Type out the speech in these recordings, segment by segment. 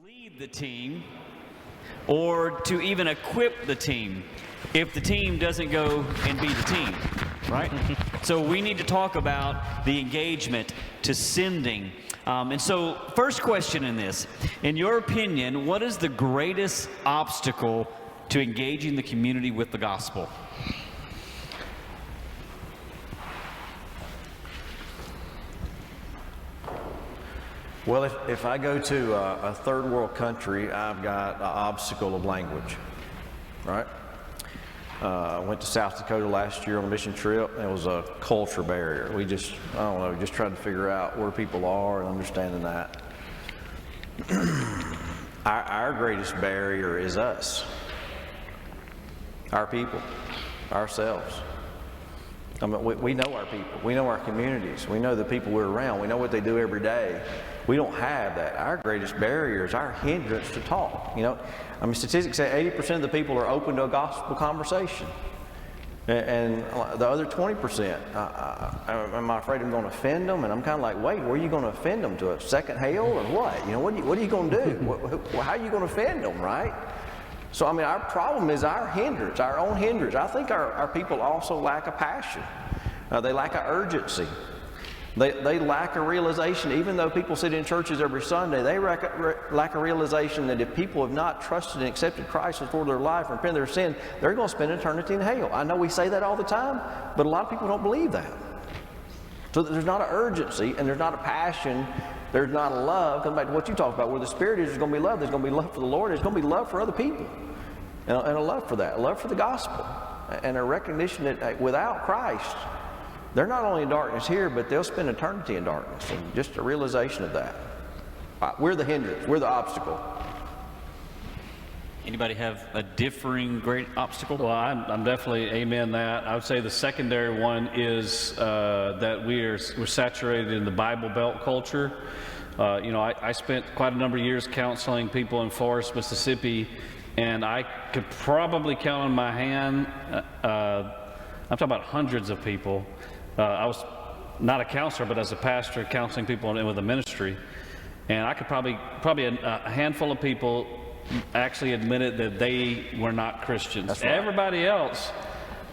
lead the team or to even equip the team if the team doesn't go and be the team, right? So we need to talk about the engagement to sending. And so first question in this, in your opinion, what is the greatest obstacle to engaging the community with the gospel? Well, if I go to a third world country, I've got an obstacle of language, right? I went to South Dakota last year on a mission trip. It was a culture barrier. I don't know, just trying to figure out where people are and understanding that. Our greatest barrier is us, our people, ourselves. I mean, we know our people. We know our communities. We know the people we're around. We know what they do every day. We don't have that. Our greatest barrier is our hindrance to talk. You know, I mean, statistics say 80% of the people are open to a gospel conversation. And the other 20%, am I afraid I'm going to offend them? And I'm kind of like, wait, where are you going to offend them? To a second hell or what? You know, what are you going to do? How are you going to offend them, right? So, I mean, our problem is our hindrance, our own hindrance. I think our people also lack a passion. They lack an urgency. They lack a realization, even though people sit in churches every Sunday, they lack a realization that if people have not trusted and accepted Christ as Lord of their life and repented of their sin, they're going to spend eternity in hell. I know we say that all the time, but a lot of people don't believe that. So there's not an urgency and there's not a passion. There's not a love. Come back to what you talked about. Where the Spirit is, there's going to be love. There's going to be love for the Lord. There's going to be love for other people. And a love for that. A love for the gospel. And a recognition that without Christ, they're not only in darkness here, but they'll spend eternity in darkness. And just a realization of that. We're the hindrance. We're the obstacle. Anybody have a differing great obstacle? Well, I'm definitely amen that. I would say the secondary one is that we're saturated in the Bible Belt culture. You know, I spent quite a number of years counseling people in Forest, Mississippi, and I could probably count on my hand. I'm talking about hundreds of people. I was not a counselor, but as a pastor, counseling people with a ministry, and I could probably a handful of people actually admitted that they were not Christians. That's right. Everybody else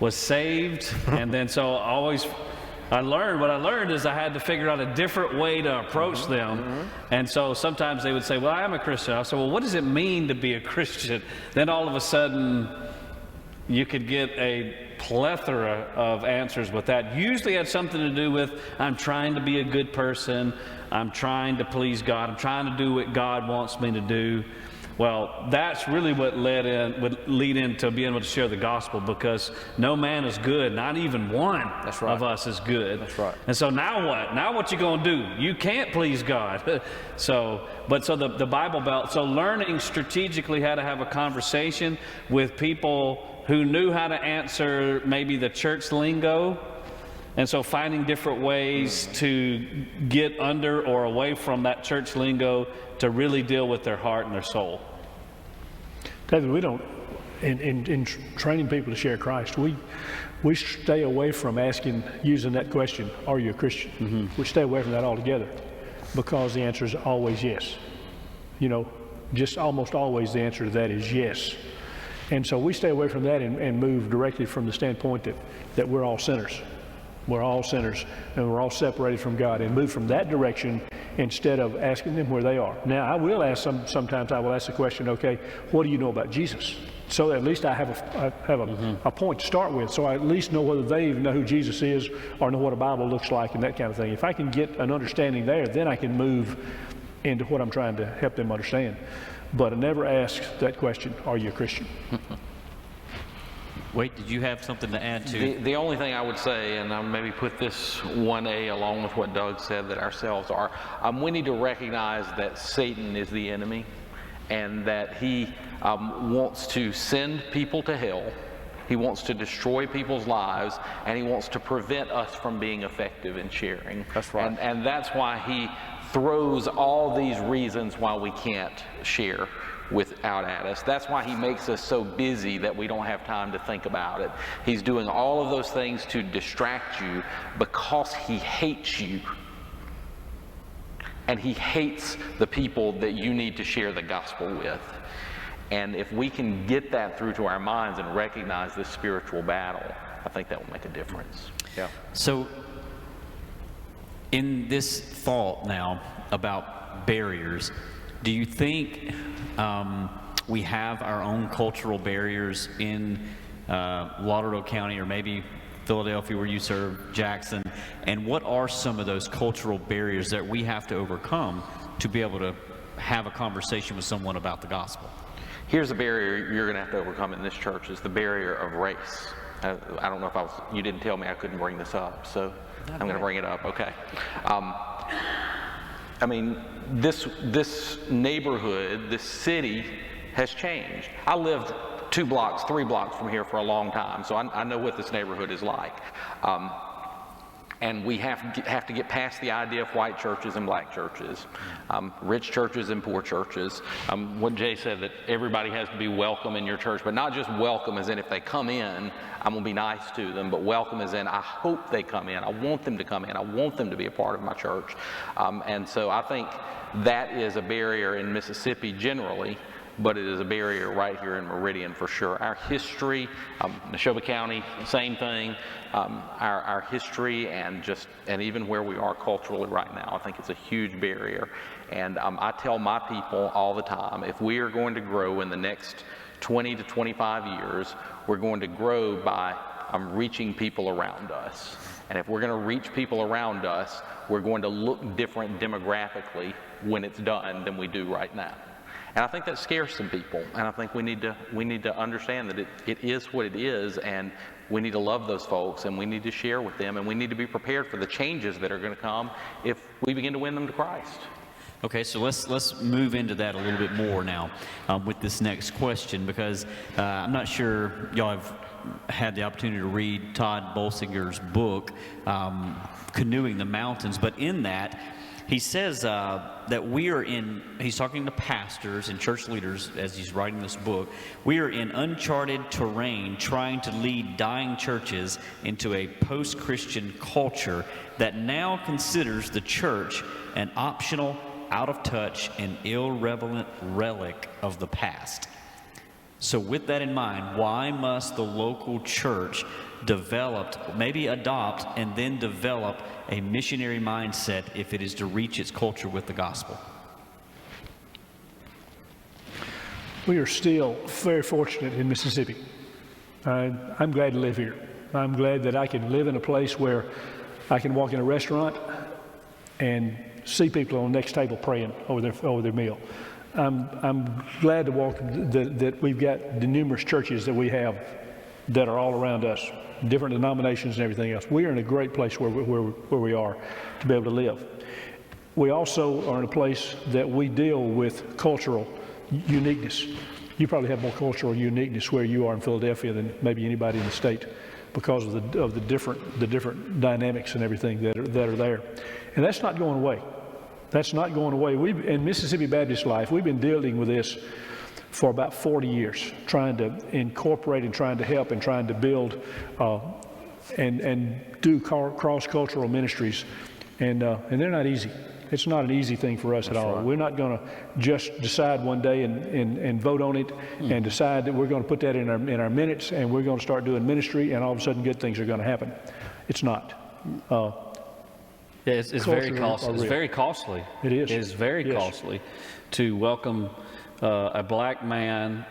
was saved, and then so what I learned is I had to figure out a different way to approach them. And so sometimes they would say, well, I am a Christian. I said, well, what does it mean to be a Christian? Then all of a sudden you could get a plethora of answers with that. Usually had something to do with, I'm trying to be a good person, I'm trying to please God, I'm trying to do what God wants me to do. Well, that's really what would lead into being able to share the gospel, because no man is good, not even one of us is good. That's right. And so now what? Now what you going to do? You can't please God. So the Bible Belt, so learning strategically how to have a conversation with people who knew how to answer maybe the church lingo. And so finding different ways to get under or away from that church lingo to really deal with their heart and their soul. David, we don't, in training people to share Christ, we stay away from using that question, are you a Christian? We stay away from that altogether, because the answer is always yes. You know, just almost always the answer to that is yes. And so we stay away from that and move directly from the standpoint that we're all sinners. We're all sinners, and we're all separated from God, and move from that direction instead of asking them where they are. Now, I will ask sometimes I will ask the question, okay, what do you know about Jesus? So at least I have a point to start with, so I at least know whether they even know who Jesus is or know what a Bible looks like and that kind of thing. If I can get an understanding there, then I can move into what I'm trying to help them understand. But I never ask that question, are you a Christian? Wait, did you have something to add to? The only thing I would say, and I'll maybe put this 1A along with what Doug said, that ourselves are, we need to recognize that Satan is the enemy, and that he wants to send people to hell. He wants to destroy people's lives, and he wants to prevent us from being effective in sharing. That's right. And that's why he throws all these reasons why we can't share out at us. That's why he makes us so busy that we don't have time to think about it. He's doing all of those things to distract you because he hates you. and he hates the people that you need to share the gospel with. And if we can get that through to our minds and recognize this spiritual battle, I think that will make a difference. Yeah. So, in this thought now about barriers, do you think we have our own cultural barriers in Lauderdale County, or maybe Philadelphia where you serve, Jackson? And what are some of those cultural barriers that we have to overcome to be able to have a conversation with someone about the gospel? Here's a barrier you're going to have to overcome in this church, is the barrier of race. I don't know if you didn't tell me I couldn't bring this up, so I'm going to bring it up. Okay. I mean, this neighborhood, this city has changed. I lived 2 blocks, 3 blocks from here for a long time, so I know what this neighborhood is like. And we have to get past the idea of white churches and black churches, rich churches and poor churches. What Jay said, that everybody has to be welcome in your church, but not just welcome as in if they come in, I'm going to be nice to them, but welcome as in I hope they come in. I want them to come in. I want them to be a part of my church. And so I think that is a barrier in Mississippi generally, but it is a barrier right here in Meridian for sure. Our history, Neshoba County, same thing. Our history and even where we are culturally right now, I think it's a huge barrier. And I tell my people all the time, if we are going to grow in the next 20 to 25 years, we're going to grow by reaching people around us. And if we're going to reach people around us, we're going to look different demographically when it's done than we do right now. And I think that scares some people, and I think we need to understand that it is what it is, and we need to love those folks, and we need to share with them, and we need to be prepared for the changes that are going to come if we begin to win them to Christ. Okay, so let's move into that a little bit more now with this next question, because I'm not sure y'all have had the opportunity to read Todd Bolsinger's book, Canoeing the Mountains, but in that, he says that he's talking to pastors and church leaders as he's writing this book, we are in uncharted terrain trying to lead dying churches into a post-Christian culture that now considers the church an optional, out-of-touch, and irrelevant relic of the past. So with that in mind, why must the local church maybe adopt and then develop a missionary mindset if it is to reach its culture with the gospel? We are still very fortunate in Mississippi. I'm glad to live here. I'm glad that I can live in a place where I can walk in a restaurant and see people on the next table praying over their meal. I'm glad to walk that we've got the numerous churches that we have that are all around us, different denominations and everything else. We are in a great place where we are to be able to live. We also are in a place that we deal with cultural uniqueness. You probably have more cultural uniqueness where you are in Philadelphia than maybe anybody in the state because of the different dynamics and everything that are there. And that's not going away. That's not going away. In Mississippi Baptist life, we've been dealing with this for about 40 years, trying to incorporate and trying to help and trying to build and do cross-cultural ministries. And they're not easy. It's not an easy thing for us at all. Right. We're not going to just decide one day and vote on it and decide that we're going to put that in our minutes and we're going to start doing ministry and all of a sudden good things are going to happen. It's not. It's very costly. It's very costly. It is. It is very costly to welcome a black man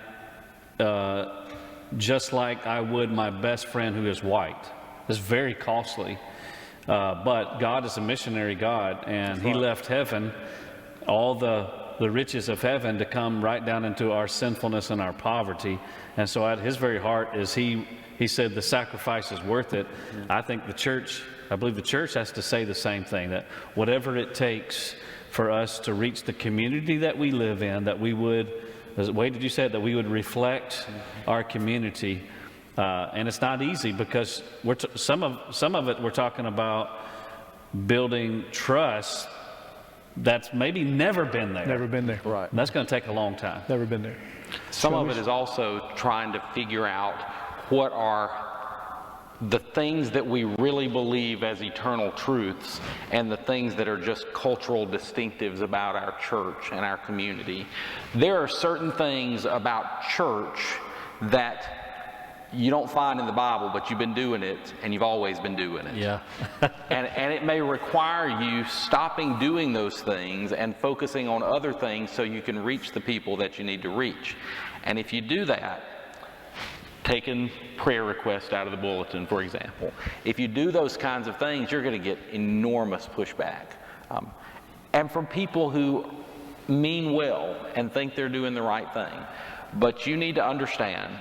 just like I would my best friend who is white. It's very costly. But God is a missionary God, and He left heaven, all the riches of heaven, to come right down into our sinfulness and our poverty. And so at His very heart is He said the sacrifice is worth it. I think I believe the church has to say the same thing, that whatever it takes for us to reach the community that we live in, that we would, Wade, did you say it, that we would reflect our community. And it's not easy because some of it we're talking about building trust that's maybe never been there. Never been there. Right. And that's going to take a long time. Never been there. Some of it is also trying to figure out what are the things that we really believe as eternal truths and the things that are just cultural distinctives about our church and our community. There are certain things about church that you don't find in the Bible, but you've been doing it and you've always been doing it. Yeah. and it may require you stopping doing those things and focusing on other things so you can reach the people that you need to reach. And if you do that, taking prayer requests out of the bulletin, for example. If you do those kinds of things, you're going to get enormous pushback. And from people who mean well and think they're doing the right thing. But you need to understand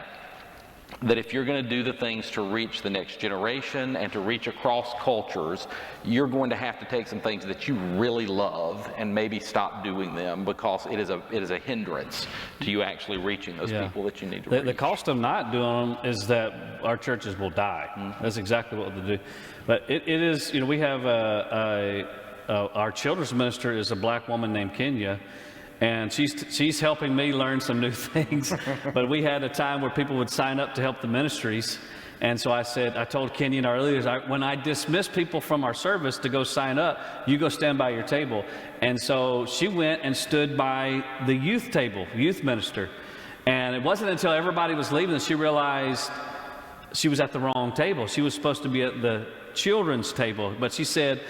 that if you're going to do the things to reach the next generation and to reach across cultures, you're going to have to take some things that you really love and maybe stop doing them, because it is a hindrance to you actually reaching those people that you need to reach. The cost of not doing them is that our churches will die. Mm-hmm. That's exactly what they do. But it is, we have our children's minister is a black woman named Kenya. And she's helping me learn some new things. But we had a time where people would sign up to help the ministries. And so I told Kenny and our leaders, when I dismiss people from our service to go sign up, you go stand by your table. And so she went and stood by the youth table, youth minister. And it wasn't until everybody was leaving that she realized she was at the wrong table. She was supposed to be at the children's table. But she said,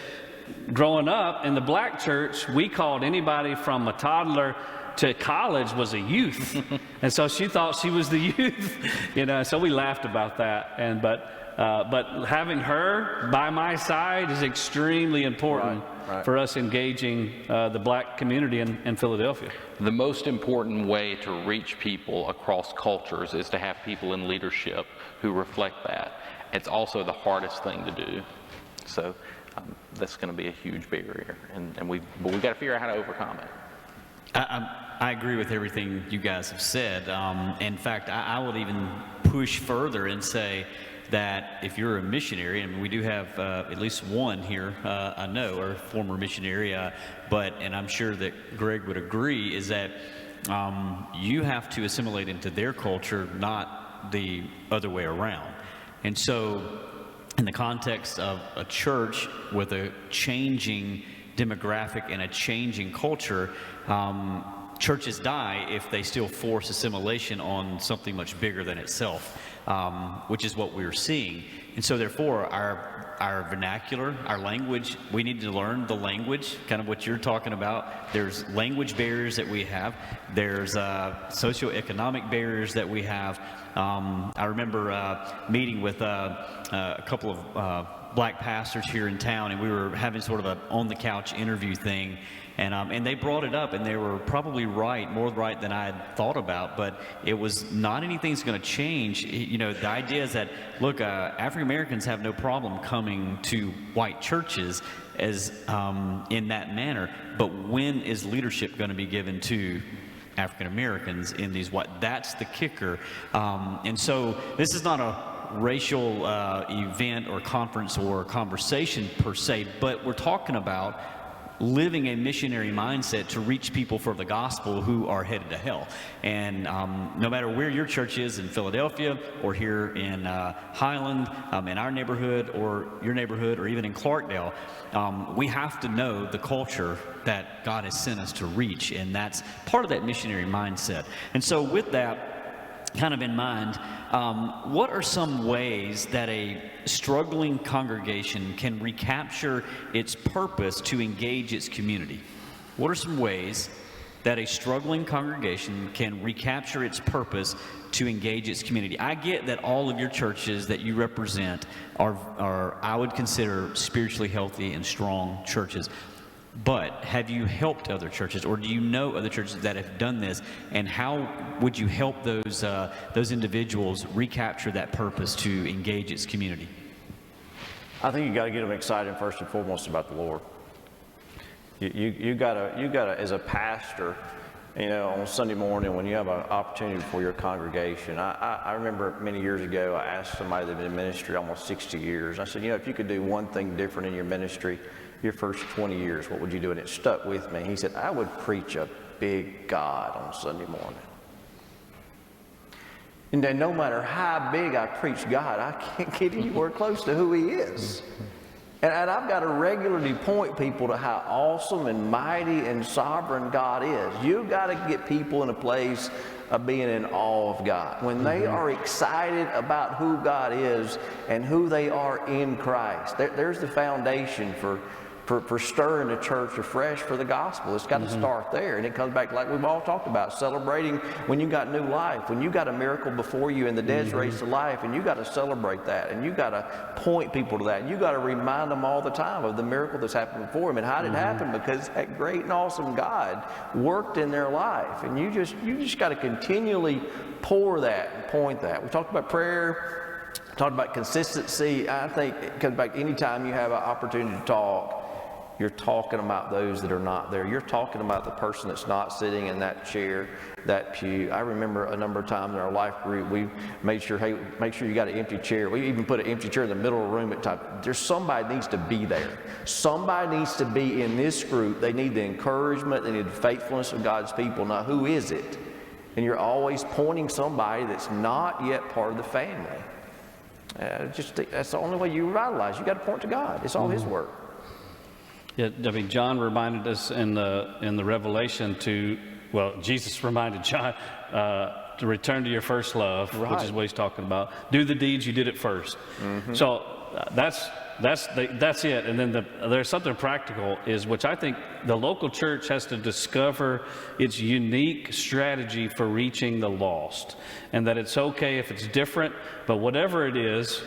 growing up in the black church, we called anybody from a toddler to college was a youth. And so she thought she was the youth, so we laughed about that. But having her by my side is extremely important for us engaging the black community in Philadelphia. The most important way to reach people across cultures is to have people in leadership who reflect that. It's also the hardest thing to do. So that's going to be a huge barrier, but we've got to figure out how to overcome it. I agree with everything you guys have said. In fact, I would even push further and say that if you're a missionary, and we do have at least one here, I know, or former missionary, and I'm sure that Greg would agree, is that you have to assimilate into their culture, not the other way around. And so, in the context of a church with a changing demographic and a changing culture, churches die if they still force assimilation on something much bigger than itself, which is what we're seeing. And so therefore, our vernacular, our language, we need to learn the language, kind of what you're talking about. There's language barriers that we have. There's socioeconomic barriers that we have. I remember meeting with a couple of black pastors here in town, and we were having sort of an on-the-couch interview thing, and they brought it up, and they were probably right, more right than I had thought about, but it was not anything's going to change. The idea is that, look, African Americans have no problem coming to white churches as in that manner, but when is leadership going to be given to African Americans in these that's the kicker. And so this is not a racial event or conference or conversation per se, but we're talking about living a missionary mindset to reach people for the gospel who are headed to hell. And no matter where your church is in Philadelphia or here in Highland, in our neighborhood or your neighborhood or even in Clarkdale, we have to know the culture that God has sent us to reach, and that's part of that missionary mindset. And so with that kind of in mind, what are some ways that a struggling congregation can recapture its purpose to engage its community? What are some ways that a struggling congregation can recapture its purpose to engage its community? I get that all of your churches that you represent are I would consider spiritually healthy and strong churches. But have you helped other churches, or do you know other churches that have done this? And how would you help those individuals recapture that purpose to engage its community? I think you got to get them excited first and foremost about the Lord. You gotta as a pastor, on Sunday morning when you have an opportunity for your congregation. I remember many years ago I asked somebody that had been in ministry almost 60 years. I said, if you could do one thing different in your ministry, your first 20 years, what would you do? And it stuck with me. He said, I would preach a big God on Sunday morning. And then no matter how big I preach God, I can't get anywhere close to who He is. And I've got to regularly point people to how awesome and mighty and sovereign God is. You've got to get people in a place of being in awe of God. When they are excited about who God is and who they are in Christ, there's the foundation for stirring the church afresh for the gospel. It's got to start there. And it comes back like we've all talked about, celebrating when you got new life, when you got a miracle before you and the dead's raised to life, and you got to celebrate that, and you got to point people to that, and you got to remind them all the time of the miracle that's happened before them. And how did it happen? Because that great and awesome God worked in their life. And you just got to continually pour that and point that. We talked about prayer, talked about consistency. I think it comes back anytime you have an opportunity to talk, you're talking about those that are not there. You're talking about the person that's not sitting in that chair, that pew. I remember a number of times in our life group, we made sure, hey, make sure you got an empty chair. We even put an empty chair in the middle of the room at times. There's somebody needs to be there. Somebody needs to be in this group. They need the encouragement, they need the faithfulness of God's people. Now, who is it? And you're always pointing somebody that's not yet part of the family. That's the only way you revitalize. You got to point to God. It's all His work. Yeah, I mean, John reminded us in the Revelation Jesus reminded John to return to your first love, which is what he's talking about. Do the deeds you did at first. So that's it. And then there's something practical which I think the local church has to discover its unique strategy for reaching the lost, and that it's okay if it's different, but whatever it is,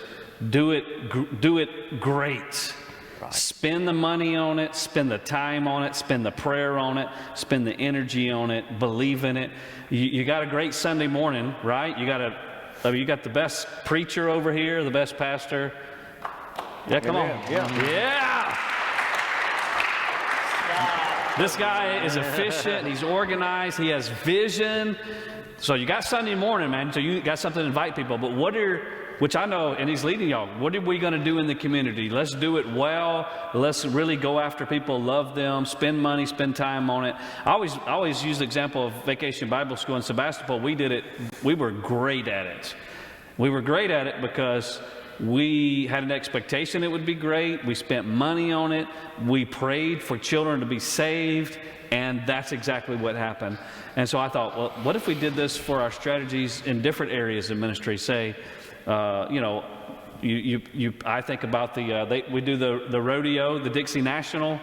do it great. Right. Spend the money on it, spend the time on it, spend the prayer on it, spend the energy on it, believe in it. You got a great Sunday morning, right? You got the best preacher over here, the best pastor. Yeah, come on. Yeah. This guy is efficient, he's organized, he has vision. So you got Sunday morning, man, so you got something to invite people. But which I know, and he's leading y'all, what are we going to do in the community? Let's do it well. Let's really go after people, love them, spend money, spend time on it. I always use the example of Vacation Bible School in Sebastopol. We did it. We were great at it. We were great at it because we had an expectation it would be great. We spent money on it. We prayed for children to be saved, and that's exactly what happened. And so I thought, well, what if we did this for our strategies in different areas of ministry? Say, I think about we do the rodeo, the Dixie National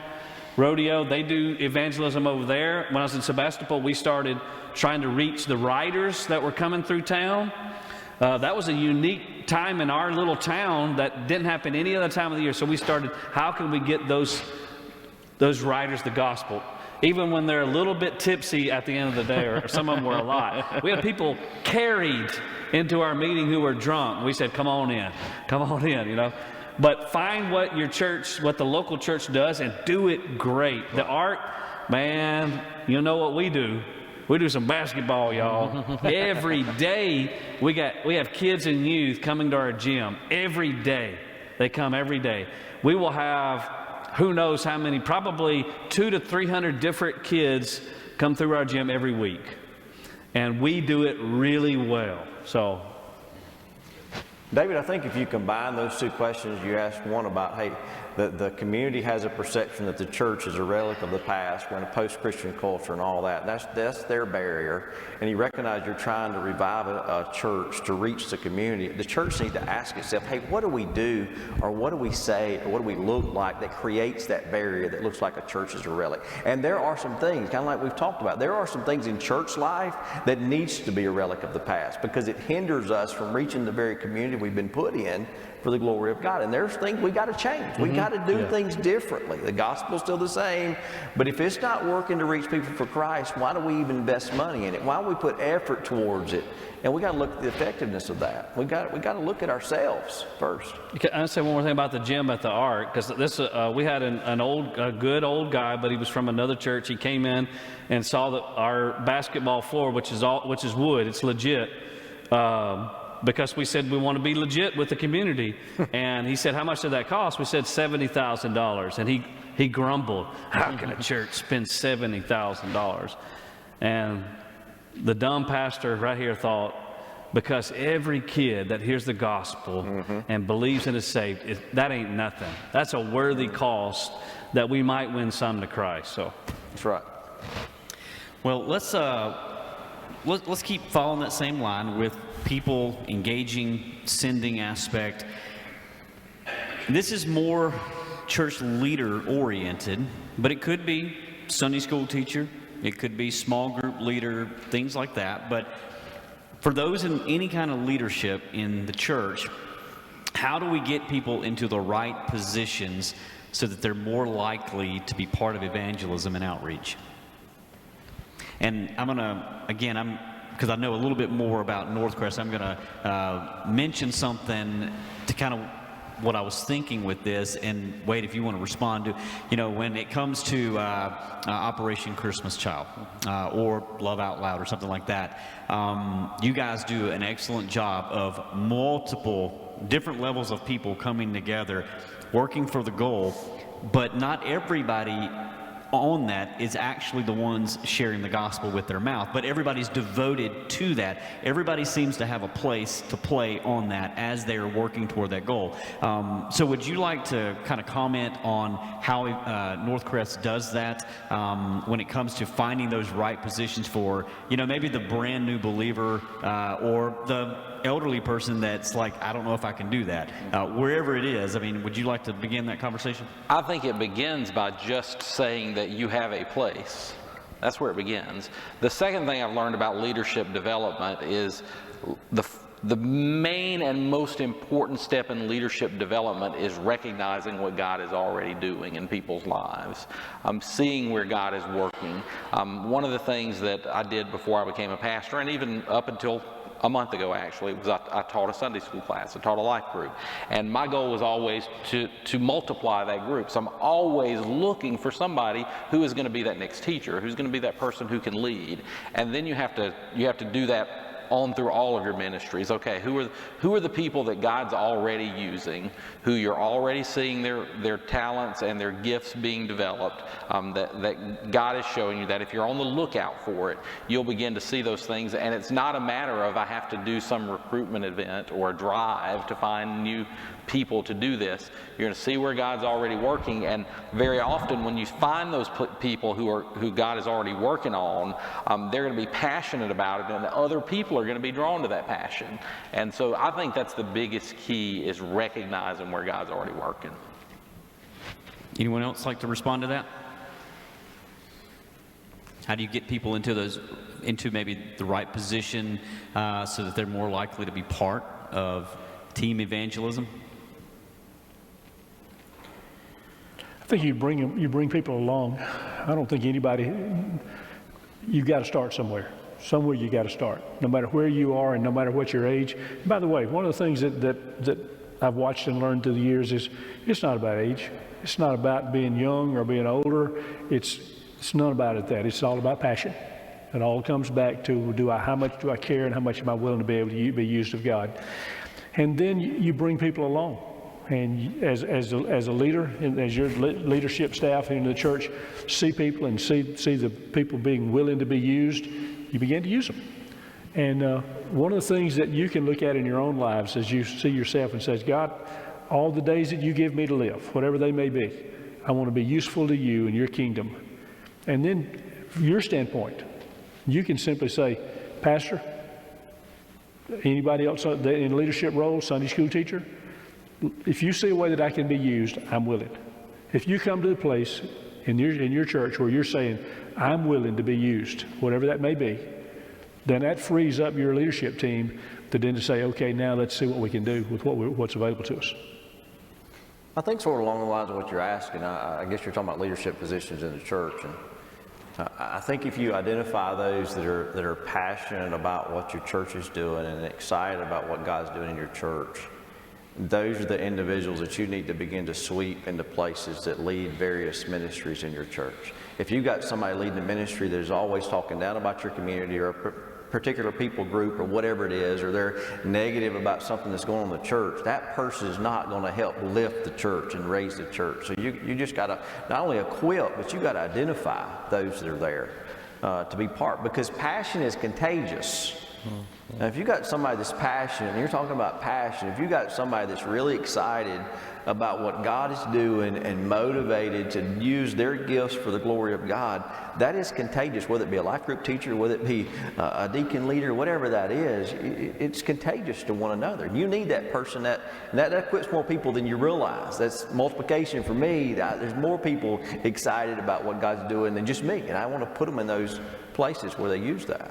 Rodeo. They do evangelism over there. When I was in Sebastopol, we started trying to reach the riders that were coming through town. That was a unique time in our little town that didn't happen any other time of the year. So we started, how can we get those riders the gospel? Even when they're a little bit tipsy at the end of the day, or some of them were a lot. We had people carried into our meeting who were drunk. We said, come on in, you know. But find what the local church does, and do it great. The art, man, you know what we do. We do some basketball, y'all. Every day, we have kids and youth coming to our gym. Every day. They come every day. We will have, who knows how many, probably 200 to 300 different kids come through our gym every week. And we do it really well. So, David, I think if you combine those two questions, you asked one about, hey, the community has a perception that the church is a relic of the past. We're in a post-Christian culture and all that. That's their barrier. And you recognize you're trying to revive a church to reach the community. The church needs to ask itself, hey, what do we do, or what do we say, or what do we look like that creates that barrier that looks like a church is a relic? And there are some things, kind of like we've talked about, there are some things in church life that needs to be a relic of the past because it hinders us from reaching the very community we've been put in for the glory of God. And there's things we got to change. We got to do things differently. The gospel's still the same, but if it's not working to reach people for Christ, why do we even invest money in it? Why do we put effort towards it? And we got to look at the effectiveness of that. We got to look at ourselves first. I'll say one more thing about the gym at the Ark, because this we had a good old guy, but he was from another church. He came in and saw our basketball floor, which is wood. It's legit. Because we said we want to be legit with the community. And he said, how much did that cost? We said $70,000. And he grumbled, how can a church spend $70,000? And the dumb pastor right here thought, Because every kid that hears the gospel and believes and is saved, that ain't nothing. That's a worthy cost that we might win some to Christ. So That's right. Well, let's keep following that same line with people engaging, sending aspect. This is more church leader oriented, but it could be Sunday school teacher, it could be small group leader, things like that. But for those in any kind of leadership in the church, how do we get people into the right positions so that they're more likely to be part of evangelism and outreach? And I'm going to, because I know a little bit more about Northcrest, I'm going to mention something to kind of what I was thinking with this, and Wade, if you want to respond to, when it comes to Operation Christmas Child or Love Out Loud or something like that, you guys do an excellent job of multiple different levels of people coming together, working for the goal, but not everybody on that is actually the ones sharing the gospel with their mouth, but everybody's devoted to that. Everybody seems to have a place to play on that as they're working toward that goal. So would you like to kind of comment on how Northcrest does that when it comes to finding those right positions for, maybe the brand new believer or the elderly person that's like, I don't know if I can do that, wherever it is? I mean, would you like to begin that conversation? I think it begins by just saying that you have a place. That's where it begins. The second thing I've learned about leadership development is the main and most important step in leadership development is recognizing what God is already doing in people's lives, seeing where God is working. One of the things that I did before I became a pastor, and even up until a month ago actually, was I taught a Sunday school class. I taught a life group. And my goal was always to multiply that group. So I'm always looking for somebody who is going to be that next teacher, who's going to be that person who can lead. And then you have to do that on through all of your ministries. Okay, who are the people that God's already using, who you're already seeing their talents and their gifts being developed, that God is showing you that if you're on the lookout for it, you'll begin to see those things. And it's not a matter of I have to do some recruitment event or a drive to find new people to do this. You're going to see where God's already working, and very often when you find those people who God is already working on, they're going to be passionate about it, and other people are going to be drawn to that passion. And so I think that's the biggest key, is recognizing where God's already working. Anyone else like to respond to that? How do you get people into maybe the right position so that they're more likely to be part of team evangelism? I think you bring people along. I don't think anybody. You've got to start somewhere. Somewhere you got to start, no matter where you are and no matter what your age. By the way, one of the things that I've watched and learned through the years is it's not about age. It's not about being young or being older. It's not about that. It's all about passion. It all comes back to how much do I care and how much am I willing to be able to be used of God. And then you bring people along. And as a leader, and as your leadership staff in the church see people and see the people being willing to be used, you begin to use them. And one of the things that you can look at in your own lives as you see yourself and says, God, all the days that you give me to live, whatever they may be, I want to be useful to you and your kingdom. And then from your standpoint, you can simply say, Pastor, anybody else in leadership role, Sunday school teacher, if you see a way that I can be used, I'm willing. If you come to the place in your church where you're saying, I'm willing to be used, whatever that may be, then that frees up your leadership team to then say, okay, now let's see what we can do with what's available to us. I think sort of along the lines of what you're asking, I guess you're talking about leadership positions in the church. And I think if you identify those that are passionate about what your church is doing and excited about what God's doing in your church, those are the individuals that you need to begin to sweep into places that lead various ministries in your church. If you've got somebody leading a ministry that is always talking down about your community or a particular people group or whatever it is, or they're negative about something that's going on in the church, that person is not going to help lift the church and raise the church. So you just got to not only equip, but you got to identify those that are there to be part, because passion is contagious. Now, if you got somebody that's passionate, and you're talking about passion, if you got somebody that's really excited about what God is doing and motivated to use their gifts for the glory of God, that is contagious, whether it be a life group teacher, whether it be a deacon leader, whatever that is, it's contagious to one another. You need that person that equips more people than you realize. That's multiplication for me. There's more people excited about what God's doing than just me, and I want to put them in those places where they use that.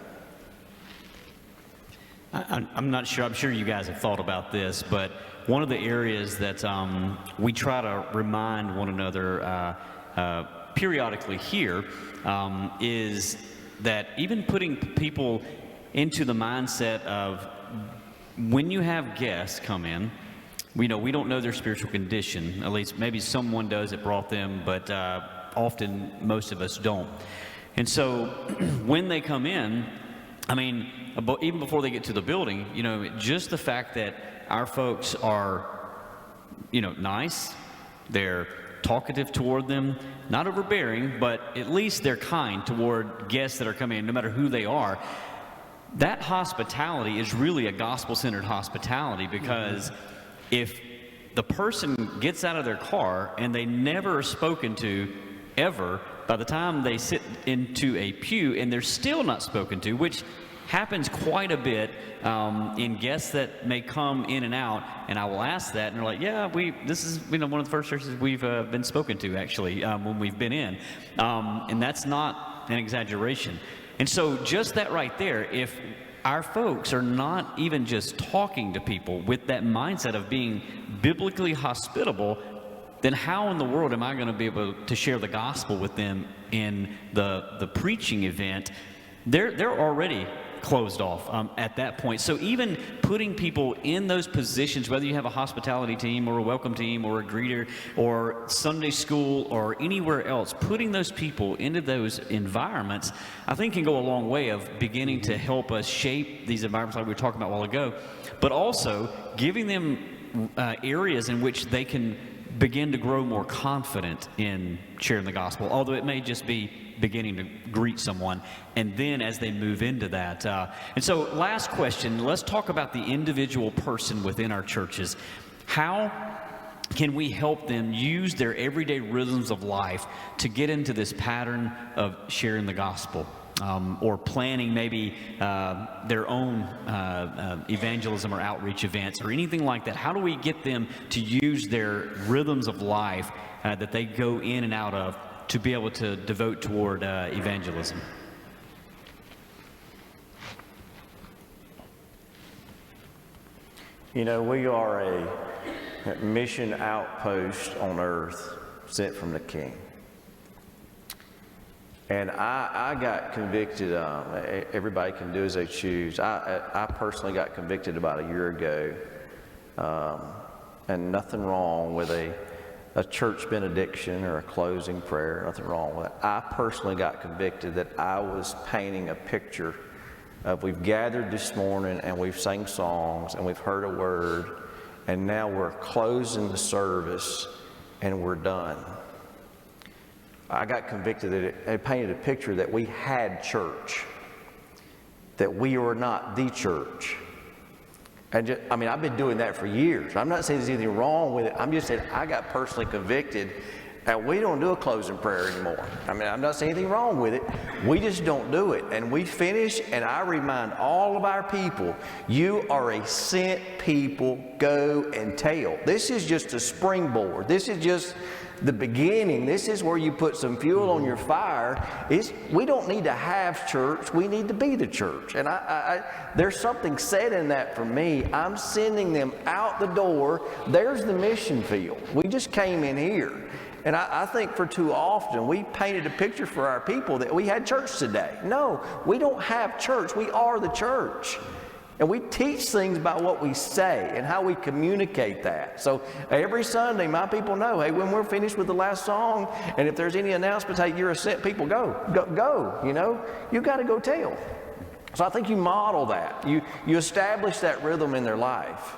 I'm not sure, I'm sure you guys have thought about this, but one of the areas that we try to remind one another periodically here is that even putting people into the mindset of when you have guests come in, we don't know their spiritual condition, at least maybe someone does that brought them, but often most of us don't. And so when they come in, I mean, even before they get to the building, just the fact that our folks are, nice, they're talkative toward them, not overbearing, but at least they're kind toward guests that are coming in, no matter who they are. That hospitality is really a gospel-centered hospitality, because if the person gets out of their car and they never are spoken to ever, by the time they sit into a pew and they're still not spoken to, which happens quite a bit in guests that may come in and out, and I will ask that, and they're like, yeah, this is one of the first churches we've been spoken to, actually, when we've been in, and that's not an exaggeration. And so just that right there, if our folks are not even just talking to people with that mindset of being biblically hospitable, then how in the world am I going to be able to share the gospel with them in the preaching event? They're already closed off at that point. So even putting people in those positions, whether you have a hospitality team or a welcome team or a greeter or Sunday school or anywhere else, putting those people into those environments, I think can go a long way of beginning to help us shape these environments like we were talking about a while ago, but also giving them areas in which they can begin to grow more confident in sharing the gospel, although it may just be beginning to greet someone, and then as they move into that. And so last question, let's talk about the individual person within our churches. How can we help them use their everyday rhythms of life to get into this pattern of sharing the gospel? Or planning maybe their own evangelism or outreach events or anything like that. How do we get them to use their rhythms of life that they go in and out of to be able to devote toward evangelism? We are a mission outpost on earth sent from the King. And I got convicted, everybody can do as they choose. I personally got convicted about a year ago, and nothing wrong with a church benediction or a closing prayer, nothing wrong with it. I personally got convicted that I was painting a picture of we've gathered this morning and we've sang songs and we've heard a word, and now we're closing the service and we're done. I got convicted that it painted a picture that we had church, that we are not the church. And I've been doing that for years. I'm not saying there's anything wrong with it. I'm just saying I got personally convicted that we don't do a closing prayer anymore. I'm not saying anything wrong with it. We just don't do it. And we finish, and I remind all of our people, you are a sent people, go and tell. This is just a springboard. This is just the beginning. This is where you put some fuel on your fire. We don't need to have church. We need to be the church. And there's something said in that for me. I'm sending them out the door. There's the mission field. We just came in here. And I think for too often we painted a picture for our people that we had church today. No, we don't have church. We are the church. And we teach things about what we say and how we communicate that. So every Sunday, my people know, hey, when we're finished with the last song, and if there's any announcements, hey, you're a sent people, go, you got to go tell. So I think you model that. You establish that rhythm in their life.